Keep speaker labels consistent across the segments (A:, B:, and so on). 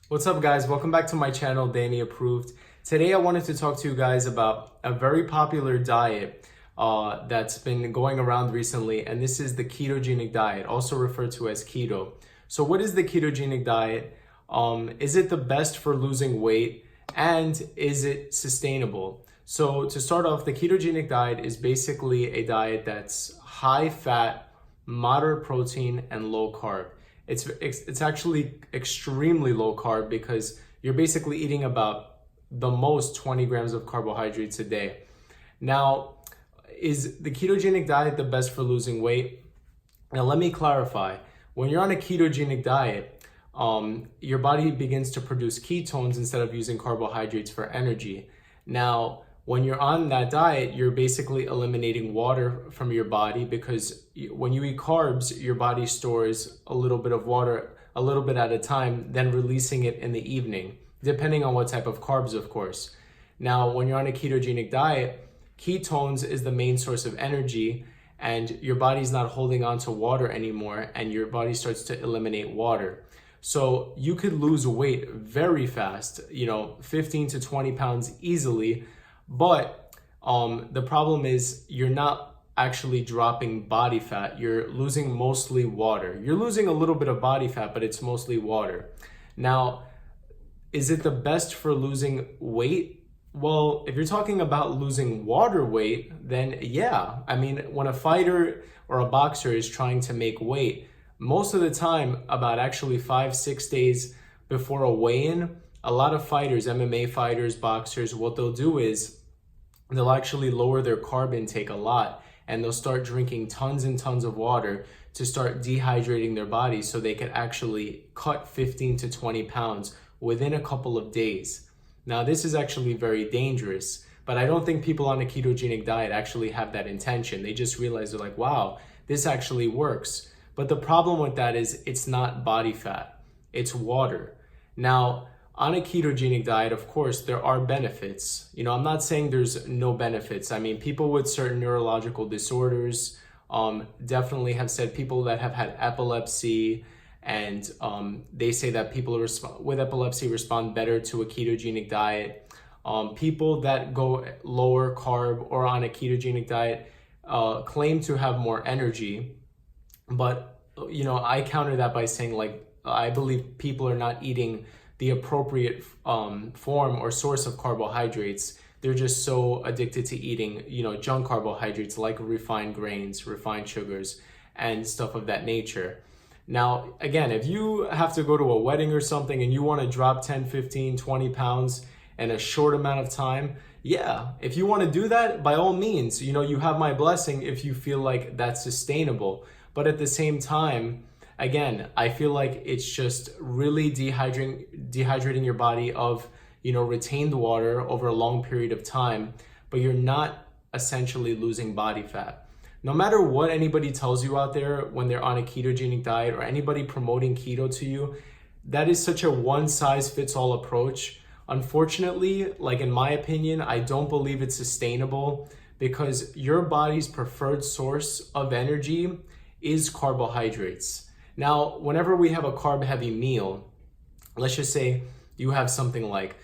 A: What's up, guys? Welcome back to my channel, Danny Approved. Today I wanted to talk to you guys about a very popular diet that's been going around recently, and this is the ketogenic diet, also referred to as keto. So what is the ketogenic diet? Is it the best for losing weight, and is it sustainable? So to start off, the ketogenic diet is basically a diet that's high fat, moderate protein, and low carb. It's actually extremely low carb because you're basically eating about the most 20 grams of carbohydrates a day. Now, is the ketogenic diet the best for losing weight? Now, let me clarify. When you're on a ketogenic diet, your body begins to produce ketones instead of using carbohydrates for energy. Now, when you're on that diet, you're basically eliminating water from your body because when you eat carbs, your body stores a little bit of water a little bit at a time, then releasing it in the evening, depending on what type of carbs, of course. Now, when you're on a ketogenic diet, ketones is the main source of energy, and your body's not holding on to water anymore, and your body starts to eliminate water. So you could lose weight very fast, 15 to 20 pounds easily. But the problem is you're not actually dropping body fat. You're losing mostly water. You're losing a little bit of body fat, but it's mostly water. Now, is it the best for losing weight? Well, if you're talking about losing water weight, then yeah. I mean, when a fighter or a boxer is trying to make weight, most of the time, about actually 5-6 days before a weigh-in, a lot of fighters, MMA fighters, boxers, what they'll do is they'll actually lower their carb intake a lot, and they'll start drinking tons and tons of water to start dehydrating their body so they can actually cut 15 to 20 pounds within a couple of days. Now, this is actually very dangerous, but I don't think people on a ketogenic diet actually have that intention. They just realize they're like, wow, this actually works. But the problem with that is it's not body fat, it's water. Now, on a ketogenic diet, of course, there are benefits. I'm not saying there's no benefits. I mean, people with certain neurological disorders definitely have said, people that have had epilepsy, and they say that people with epilepsy respond better to a ketogenic diet. People that go lower carb or on a ketogenic diet claim to have more energy. But, I counter that by saying, I believe people are not eating the appropriate form or source of carbohydrates. They're just so addicted to eating, junk carbohydrates like refined grains, refined sugars, and stuff of that nature. Now, again, if you have to go to a wedding or something and you want to drop 10, 15, 20 pounds in a short amount of time, yeah, if you want to do that, by all means, you have my blessing if you feel like that's sustainable. But at the same time, again, I feel like it's just really dehydrating your body of, retained water over a long period of time, but you're not essentially losing body fat. No matter what anybody tells you out there when they're on a ketogenic diet or anybody promoting keto to you, that is such a one-size-fits-all approach. Unfortunately, in my opinion, I don't believe it's sustainable because your body's preferred source of energy is carbohydrates. Now, whenever we have a carb-heavy meal, let's just say you have something like,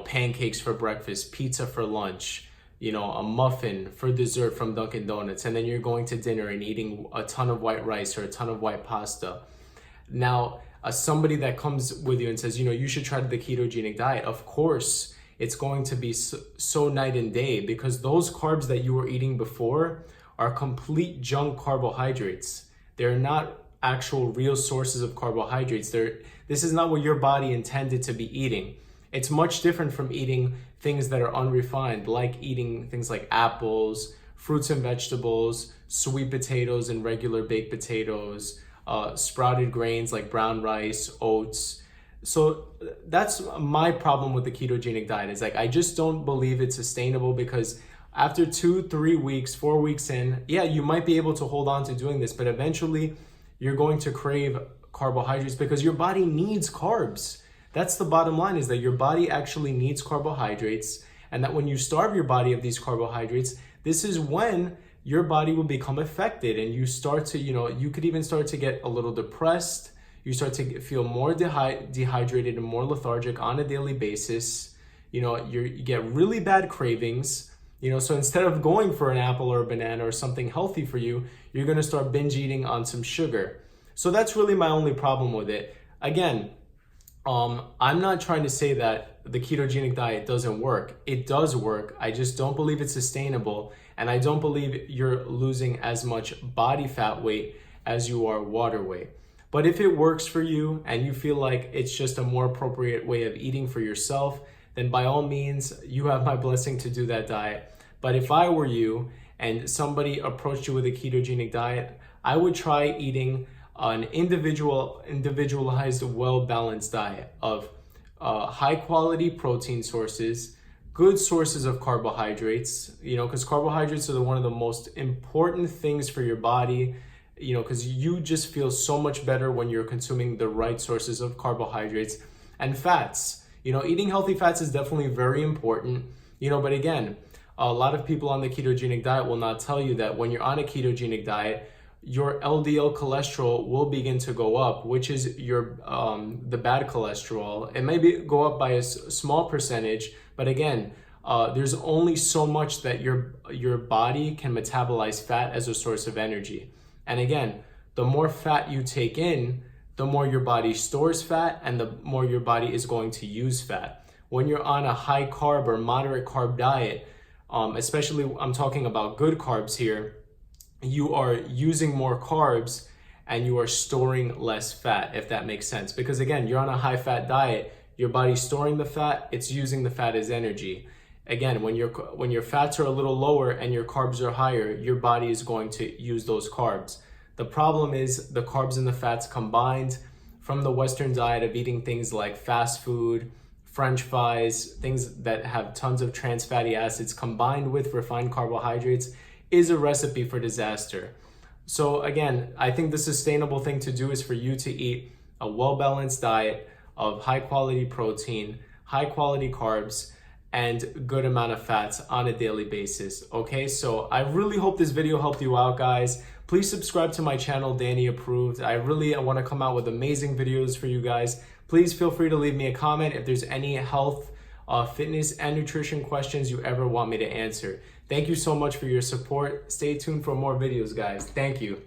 A: pancakes for breakfast, pizza for lunch, a muffin for dessert from Dunkin' Donuts, and then you're going to dinner and eating a ton of white rice or a ton of white pasta. Now, somebody that comes with you and says, you should try the ketogenic diet, of course, it's going to be so night and day because those carbs that you were eating before are complete junk carbohydrates. They're not actual real sources of carbohydrates. This is not what your body intended to be eating. It's much different from eating things that are unrefined, like eating things like apples, fruits and vegetables, sweet potatoes and regular baked potatoes, sprouted grains like brown rice, oats. So that's my problem with the ketogenic diet is I just don't believe it's sustainable because after 2, 3 weeks, 4 weeks in, yeah, you might be able to hold on to doing this, but eventually you're going to crave carbohydrates because your body needs carbs. That's the bottom line, is that your body actually needs carbohydrates, and that when you starve your body of these carbohydrates, this is when your body will become affected and you start to, you could even start to get a little depressed. you start to feel more dehydrated and more lethargic on a daily basis. You know, you get really bad cravings. You know, so instead of going for an apple or a banana or something healthy for you, you're going to start binge eating on some sugar. So that's really my only problem with it. Again, I'm not trying to say that the ketogenic diet doesn't work. It does work. I just don't believe it's sustainable. And I don't believe you're losing as much body fat weight as you are water weight. But if it works for you and you feel like it's just a more appropriate way of eating for yourself, then by all means, you have my blessing to do that diet. But if I were you and somebody approached you with a ketogenic diet, I would try eating an individualized, well-balanced diet of high-quality protein sources, good sources of carbohydrates, you know, because carbohydrates are one of the most important things for your body, you know, because you just feel so much better when you're consuming the right sources of carbohydrates. And fats. You know, eating healthy fats is definitely very important, you know, but again, a lot of people on the ketogenic diet will not tell you that when you're on a ketogenic diet, your LDL cholesterol will begin to go up, which is your the bad cholesterol. It may go up by a small percentage, but again, there's only so much that your body can metabolize fat as a source of energy. And again, the more fat you take in, the more your body stores fat and the more your body is going to use fat. When you're on a high carb or moderate carb diet, especially I'm talking about good carbs here, you are using more carbs and you are storing less fat, if that makes sense. Because again, you're on a high fat diet, your body's storing the fat, it's using the fat as energy. Again, when your fats are a little lower and your carbs are higher, your body is going to use those carbs. The problem is the carbs and the fats combined from the Western diet of eating things like fast food, French fries, things that have tons of trans fatty acids combined with refined carbohydrates is a recipe for disaster. So again, I think the sustainable thing to do is for you to eat a well-balanced diet of high-quality protein, high-quality carbs, and good amount of fats on a daily basis. Okay, so I really hope this video helped you out, guys. Please subscribe to my channel, Danny Approved. I want to come out with amazing videos for you guys. Please feel free to leave me a comment if there's any health, fitness, and nutrition questions you ever want me to answer. Thank you so much for your support. Stay tuned for more videos, guys. Thank you.